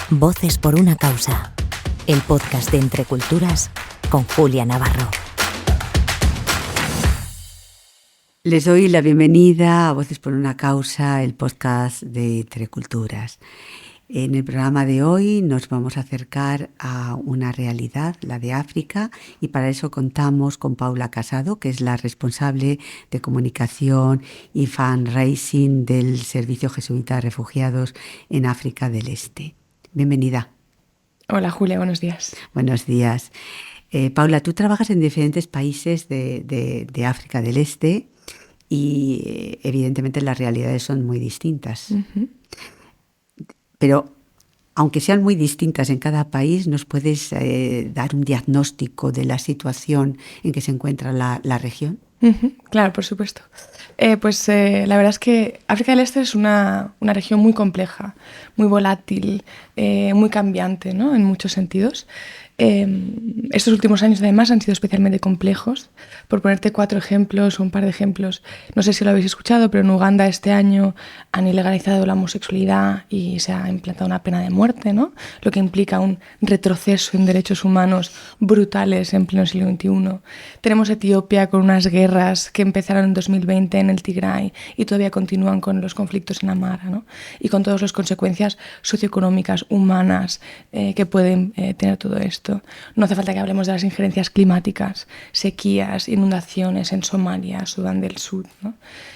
Voces por una causa, el podcast de Entre Culturas con Julia Navarro. Les doy la bienvenida a Voces por una causa, el podcast de Entre Culturas. En el programa de hoy nos vamos a acercar a una realidad, la de África, y para eso contamos con Paula Casado, que es la responsable de comunicación y fundraising del Servicio Jesuita de Refugiados en África del Este. Bienvenida. Hola Julia, buenos días. Buenos días. Paula, tú trabajas en diferentes países de África del Este y evidentemente las realidades son muy distintas. Uh-huh. Pero aunque sean muy distintas en cada país, ¿nos puedes dar un diagnóstico de la situación en que se encuentra la región? Uh-huh. Claro, por supuesto. La verdad es que África del Este es una región muy compleja, muy volátil, muy cambiante, ¿no? En muchos sentidos. Estos últimos años además han sido especialmente complejos. Por ponerte 4 ejemplos o un par de ejemplos, no sé si lo habéis escuchado, pero en Uganda este año han ilegalizado la homosexualidad y se ha implantado una pena de muerte, ¿no? Lo que implica un retroceso en derechos humanos brutales en pleno siglo XXI. Tenemos Etiopía con unas guerras que empezaron en 2020 en el Tigray y todavía continúan con los conflictos en Amhara, ¿no? Y con todas las consecuencias socioeconómicas, humanas que pueden tener todo esto. No hace falta que hablemos de las injerencias climáticas, sequías, inundaciones en Somalia, Sudán del Sur, ¿no?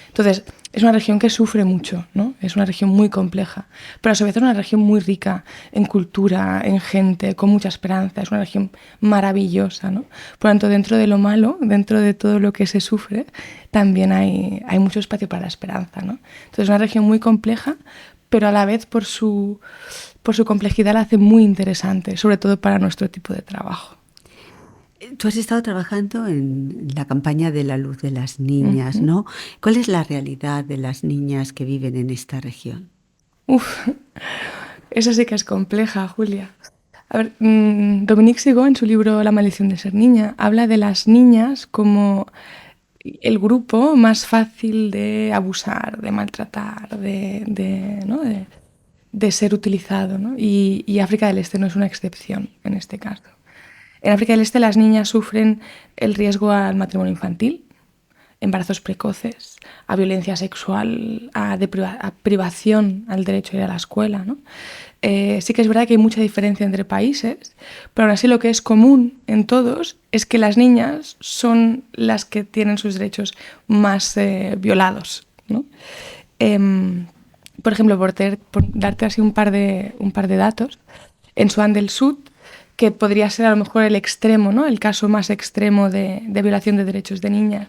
Entonces, es una región que sufre mucho, ¿no? Es una región muy compleja, pero a su vez es una región muy rica en cultura, en gente, con mucha esperanza. Es una región maravillosa, ¿no? Por lo tanto, dentro de lo malo, dentro de todo lo que se sufre, también hay mucho espacio para la esperanza, ¿no? Entonces, es una región muy compleja, pero a la vez por su complejidad la hace muy interesante, sobre todo para nuestro tipo de trabajo. Tú has estado trabajando en la campaña de la luz de las niñas, uh-huh. ¿no? ¿Cuál es la realidad de las niñas que viven en esta región? Esa sí que es compleja, Julia. A ver, Dominique Sigaud, en su libro La maldición de ser niña, habla de las niñas como el grupo más fácil de abusar, de maltratar, de ser utilizado, ¿no? Y África del Este no es una excepción en este caso. En África del Este las niñas sufren el riesgo al matrimonio infantil, embarazos precoces, a violencia sexual, a privación al derecho a ir a la escuela, ¿no? Sí que es verdad que hay mucha diferencia entre países, pero aún así lo que es común en todos es que las niñas son las que tienen sus derechos más violados, ¿no? Por ejemplo, por darte así un par de datos, en Sudán del Sur, que podría ser a lo mejor el extremo, ¿no? El caso más extremo de violación de derechos de niñas,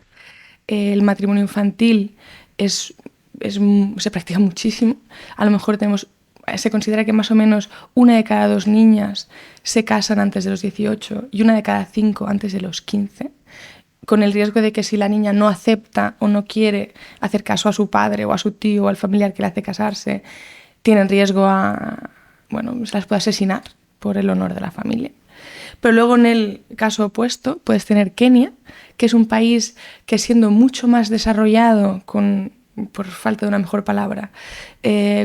el matrimonio infantil se practica muchísimo. A lo mejor se considera que más o menos 1 de cada 2 niñas se casan antes de los 18 y 1 de cada 5 antes de los 15. Con el riesgo de que si la niña no acepta o no quiere hacer caso a su padre o a su tío o al familiar que le hace casarse, tienen riesgo se las puede asesinar por el honor de la familia. Pero luego en el caso opuesto puedes tener Kenia, que es un país que siendo mucho más desarrollado, por falta de una mejor palabra,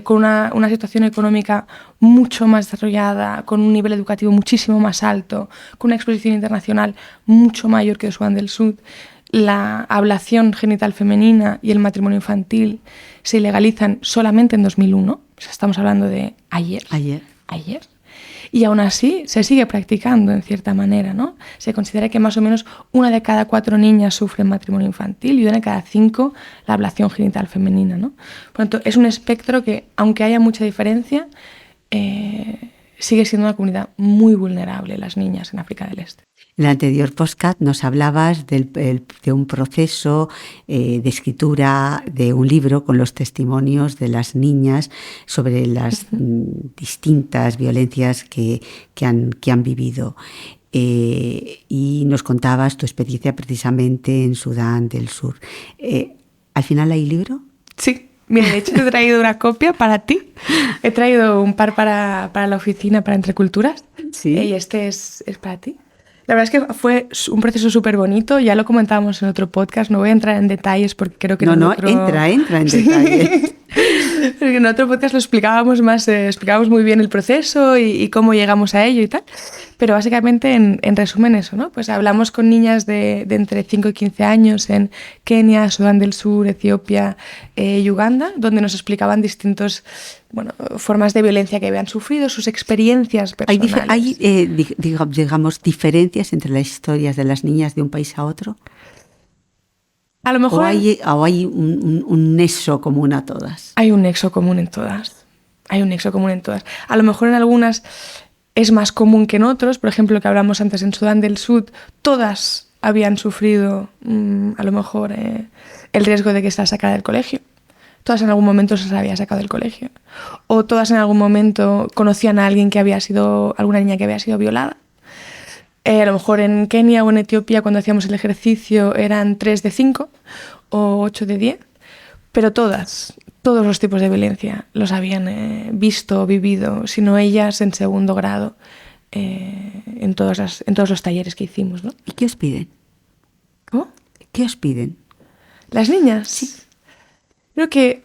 con una situación económica mucho más desarrollada, con un nivel educativo muchísimo más alto, con una exposición internacional mucho mayor que Sudán del Sur, la ablación genital femenina y el matrimonio infantil se ilegalizan solamente en 2001, o sea, estamos hablando de ayer. Y aún así se sigue practicando en cierta manera, ¿no? Se considera que más o menos 1 de cada 4 niñas sufre matrimonio infantil y 1 de cada 5 la ablación genital femenina, ¿no? Por lo tanto, es un espectro que, aunque haya mucha diferencia, sigue siendo una comunidad muy vulnerable, las niñas en África del Este. En el anterior podcast nos hablabas de un proceso de escritura de un libro con los testimonios de las niñas sobre las distintas violencias que han vivido. Y nos contabas tu experiencia precisamente en Sudán del Sur. ¿Al final hay libro? Sí. Mira, de hecho te he traído una copia para ti. He traído un par para la oficina, para Entre Culturas. Sí. Y este es para ti. La verdad es que fue un proceso súper bonito, ya lo comentábamos en otro podcast, no voy a entrar en detalles porque creo que entra en detalles. Porque en otro podcast lo explicábamos más, explicábamos muy bien el proceso y cómo llegamos a ello y tal. Pero básicamente, en resumen, eso, ¿no? Pues hablamos con niñas de entre 5 y 15 años en Kenia, Sudán del Sur, Etiopía y Uganda, donde nos explicaban distintas formas de violencia que habían sufrido, sus experiencias personales. ¿Hay digamos, diferencias entre las historias de las niñas de un país a otro? A lo mejor ¿O hay un nexo común a todas? Hay un nexo común en todas. Hay un nexo común en todas. A lo mejor en algunas es más común que en otros. Por ejemplo, lo que hablamos antes en Sudán del Sur, todas habían sufrido a lo mejor el riesgo de que se las sacara del colegio. Todas en algún momento se las había sacado del colegio. O todas en algún momento conocían a alguien alguna niña que había sido violada. A lo mejor en Kenia o en Etiopía, cuando hacíamos el ejercicio, eran 3 de 5 o 8 de 10, pero todos los tipos de violencia los habían visto o vivido, sino ellas en segundo grado, en todos los talleres que hicimos, ¿no? ¿Y qué os piden? ¿Cómo? ¿Qué os piden? ¿Las niñas? Sí. Creo que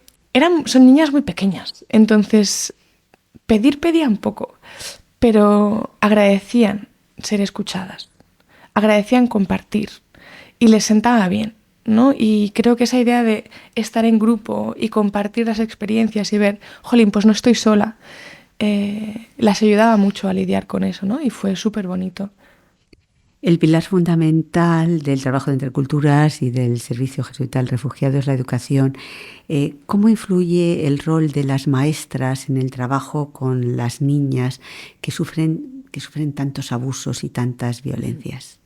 son niñas muy pequeñas, entonces pedían poco, pero agradecían ser escuchadas, agradecían compartir y les sentaba bien, ¿no? Y creo que esa idea de estar en grupo y compartir las experiencias y ver, jolín, pues no estoy sola, las ayudaba mucho a lidiar con eso, ¿no? Y fue súper bonito. El pilar fundamental del trabajo de Entre Culturas y del Servicio Jesuita al Refugiado es la educación. ¿Cómo influye el rol de las maestras en el trabajo con las niñas que sufren tantos abusos y tantas violencias?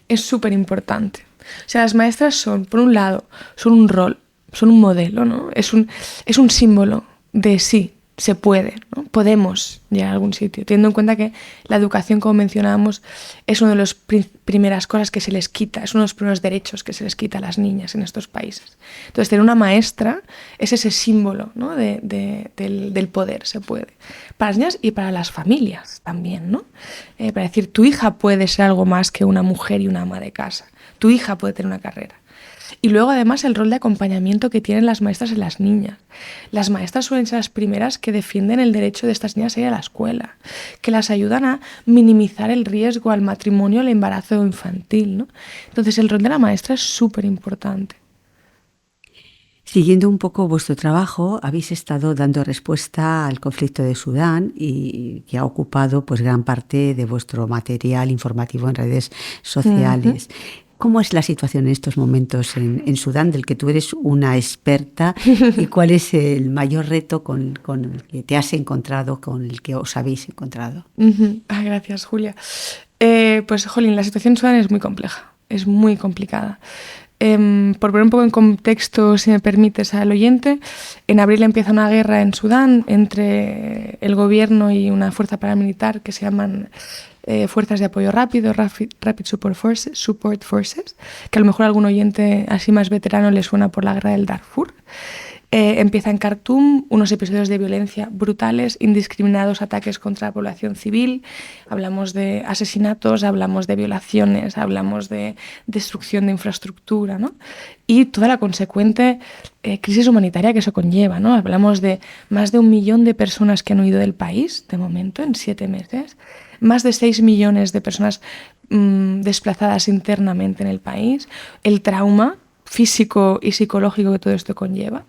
Es súper importante. O sea, las maestras son, por un lado, son un rol, son un modelo, ¿no? Es un símbolo de sí, se puede, ¿no? Podemos llegar a algún sitio, teniendo en cuenta que la educación, como mencionábamos, es una de las primeras cosas que se les quita, es uno de los primeros derechos que se les quita a las niñas en estos países. Entonces, tener una maestra es ese símbolo, ¿no? del poder, se puede. Para las niñas y para las familias también, ¿no? Para decir, tu hija puede ser algo más que una mujer y una ama de casa. Tu hija puede tener una carrera. Y luego, además, el rol de acompañamiento que tienen las maestras en las niñas. Las maestras suelen ser las primeras que defienden el derecho de estas niñas a ir a la escuela, que las ayudan a minimizar el riesgo al matrimonio, al embarazo infantil, ¿no? Entonces, el rol de la maestra es súper importante. Siguiendo un poco vuestro trabajo, habéis estado dando respuesta al conflicto de Sudán y que ha ocupado pues gran parte de vuestro material informativo en redes sociales. Uh-huh. ¿Cómo es la situación en estos momentos en Sudán, del que tú eres una experta? ¿Y cuál es el mayor reto con el que te has encontrado, con el que os habéis encontrado? Uh-huh. Gracias, Julia. Pues, jolín, la situación en Sudán es muy compleja, es muy complicada. Por poner un poco en contexto, si me permites, al oyente, en abril empieza una guerra en Sudán entre el gobierno y una fuerza paramilitar que se llaman Fuerzas de Apoyo Rápido, Rapid Support Forces, que a lo mejor a algún oyente así más veterano le suena por la guerra del Darfur. Empieza en Khartoum unos episodios de violencia brutales, indiscriminados ataques contra la población civil. Hablamos de asesinatos, hablamos de violaciones, hablamos de destrucción de infraestructura, ¿no? Y toda la consecuente crisis humanitaria que eso conlleva, ¿no? Hablamos de más de 1 millón de personas que han huido del país, de momento, en 7 meses. Más de 6 millones de personas desplazadas internamente en el país. El trauma físico y psicológico que todo esto conlleva.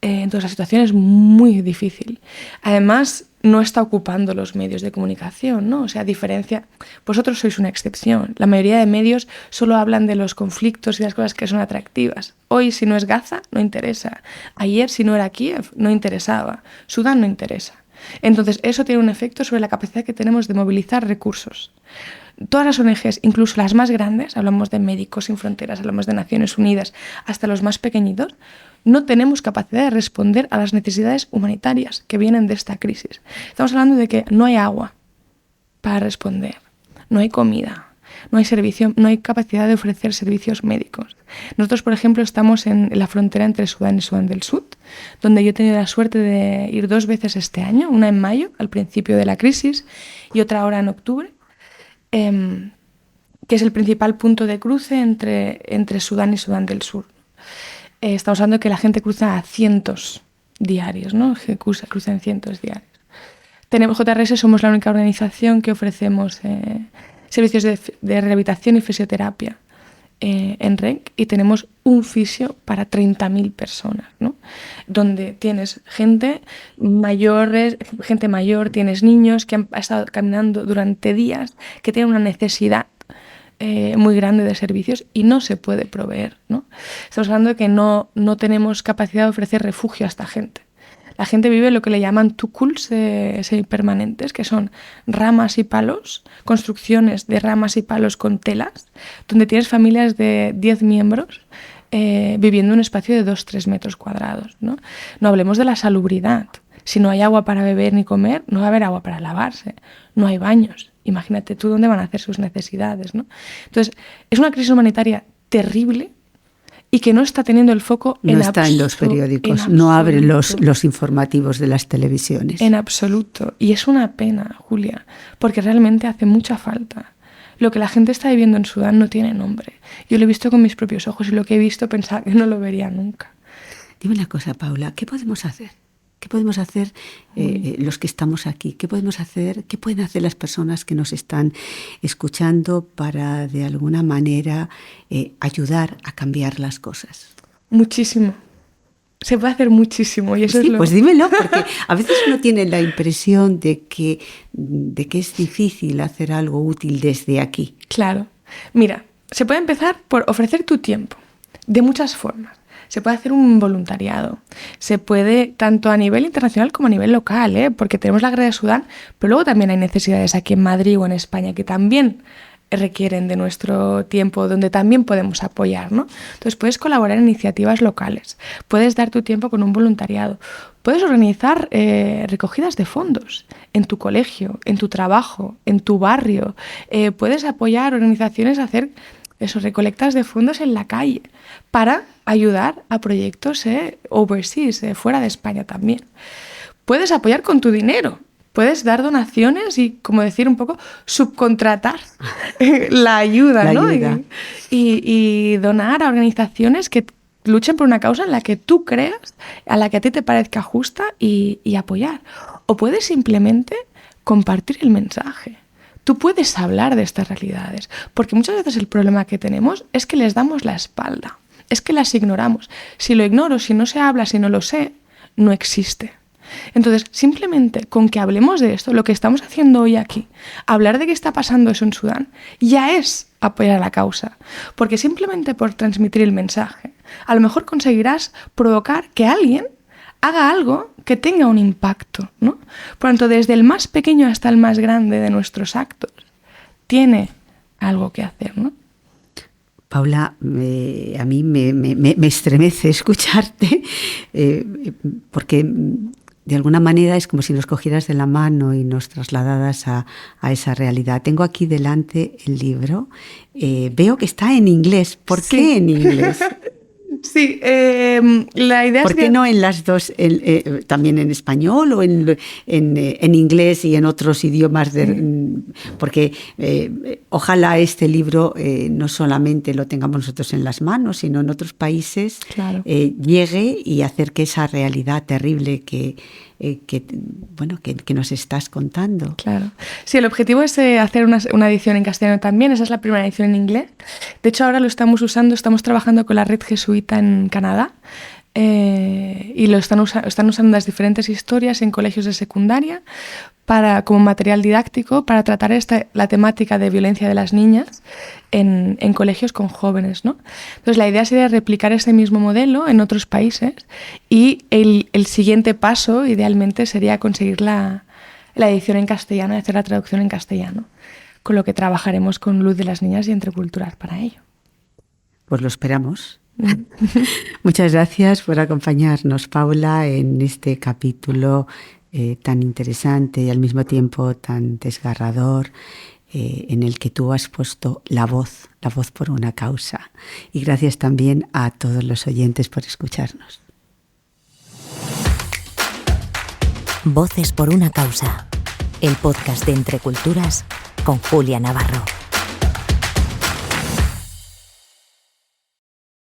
Entonces la situación es muy difícil. Además, no está ocupando los medios de comunicación, ¿no? O sea, a diferencia, vosotros sois una excepción. La mayoría de medios solo hablan de los conflictos y las cosas que son atractivas. Hoy, si no es Gaza, no interesa. Ayer, si no era Kiev, no interesaba. Sudán no interesa. Entonces, eso tiene un efecto sobre la capacidad que tenemos de movilizar recursos. Todas las ONGs, incluso las más grandes, hablamos de Médicos Sin Fronteras, hablamos de Naciones Unidas, hasta los más pequeñitos, no tenemos capacidad de responder a las necesidades humanitarias que vienen de esta crisis. Estamos hablando de que no hay agua para responder, no hay comida, no hay servicio, no hay capacidad de ofrecer servicios médicos. Nosotros, por ejemplo, estamos en la frontera entre Sudán y Sudán del Sur, donde yo he tenido la suerte de ir 2 veces este año, una en mayo, al principio de la crisis, y otra ahora en octubre, que es el principal punto de cruce entre Sudán y Sudán del Sur. Estamos hablando de que la gente cruza a cientos diarios, ¿no? Que cruzan cientos diarios. JRS somos la única organización que ofrecemos servicios de rehabilitación y fisioterapia en RENC, y tenemos un fisio para 30.000 personas, ¿no? Donde tienes gente mayor, tienes niños que han estado caminando durante días, que tienen una necesidad muy grande de servicios y no se puede proveer, ¿no? Estamos hablando de que no tenemos capacidad de ofrecer refugio a esta gente. La gente vive lo que le llaman tuculs semipermanentes, que son ramas y palos, construcciones de ramas y palos con telas, donde tienes familias de 10 miembros viviendo en un espacio de 2-3 metros cuadrados, ¿no? No hablemos de la salubridad. Si no hay agua para beber ni comer, no va a haber agua para lavarse, no hay baños. Imagínate tú dónde van a hacer sus necesidades, ¿no? Entonces, es una crisis humanitaria terrible y que no está teniendo el foco no está en los periódicos, no abre los informativos de las televisiones. En absoluto. Y es una pena, Julia, porque realmente hace mucha falta. Lo que la gente está viviendo en Sudán no tiene nombre. Yo lo he visto con mis propios ojos y lo que he visto pensaba que no lo vería nunca. Dime una cosa, Paula, ¿qué podemos hacer? ¿Qué podemos hacer los que estamos aquí? ¿Qué pueden hacer las personas que nos están escuchando para, de alguna manera, ayudar a cambiar las cosas? Muchísimo. Se puede hacer muchísimo. Y eso sí, es pues dímelo, porque a veces uno tiene la impresión de que es difícil hacer algo útil desde aquí. Claro. Mira, se puede empezar por ofrecer tu tiempo, de muchas formas. Se puede hacer un voluntariado, se puede tanto a nivel internacional como a nivel local, porque tenemos la Guerra de Sudán, pero luego también hay necesidades aquí en Madrid o en España que también requieren de nuestro tiempo, donde también podemos apoyar, ¿no? Entonces puedes colaborar en iniciativas locales, puedes dar tu tiempo con un voluntariado, puedes organizar recogidas de fondos en tu colegio, en tu trabajo, en tu barrio, puedes apoyar organizaciones a hacer recolectas de fondos en la calle para ayudar a proyectos overseas, fuera de España también. Puedes apoyar con tu dinero, puedes dar donaciones y, como decir un poco, subcontratar la ayuda, ¿no? Y donar a organizaciones que luchen por una causa en la que tú creas, a la que a ti te parezca justa y apoyar. O puedes simplemente compartir el mensaje. Tú puedes hablar de estas realidades, porque muchas veces el problema que tenemos es que les damos la espalda, es que las ignoramos. Si lo ignoro, si no se habla, si no lo sé, no existe. Entonces, simplemente con que hablemos de esto, lo que estamos haciendo hoy aquí, hablar de qué está pasando eso en Sudán, ya es apoyar a la causa, porque simplemente por transmitir el mensaje, a lo mejor conseguirás provocar que alguien haga algo que tenga un impacto, ¿no? Por lo tanto, desde el más pequeño hasta el más grande de nuestros actos, tiene algo que hacer, ¿no? Paula, a mí me estremece escucharte, porque de alguna manera es como si nos cogieras de la mano y nos trasladaras a esa realidad. Tengo aquí delante el libro, veo que está en inglés. ¿Por qué en inglés? Sí, la idea ¿Por es qué que... no en las dos, también en español o en inglés y en otros idiomas? Porque ojalá este libro no solamente lo tengamos nosotros en las manos, sino en otros países, Claro. Llegue y acerque esa realidad terrible que nos estás contando. Claro. Sí, el objetivo es hacer una edición en castellano también. Esa es la primera edición en inglés. De hecho, ahora lo estamos usando, estamos trabajando con la red jesuita en Canadá y lo están usando las diferentes historias en colegios de secundaria como material didáctico para tratar la temática de violencia de las niñas en colegios con jóvenes, ¿no? Entonces la idea sería replicar ese mismo modelo en otros países y el siguiente paso idealmente sería conseguir la edición en castellano y hacer la traducción en castellano, con lo que trabajaremos con Luz de las Niñas y Entre Culturas para ello. Pues lo esperamos. Muchas gracias por acompañarnos, Paula, en este capítulo tan interesante y al mismo tiempo tan desgarrador, en el que tú has puesto la voz por una causa. Y gracias también a todos los oyentes por escucharnos. Voces por una causa, el podcast de Entre Culturas con Julia Navarro.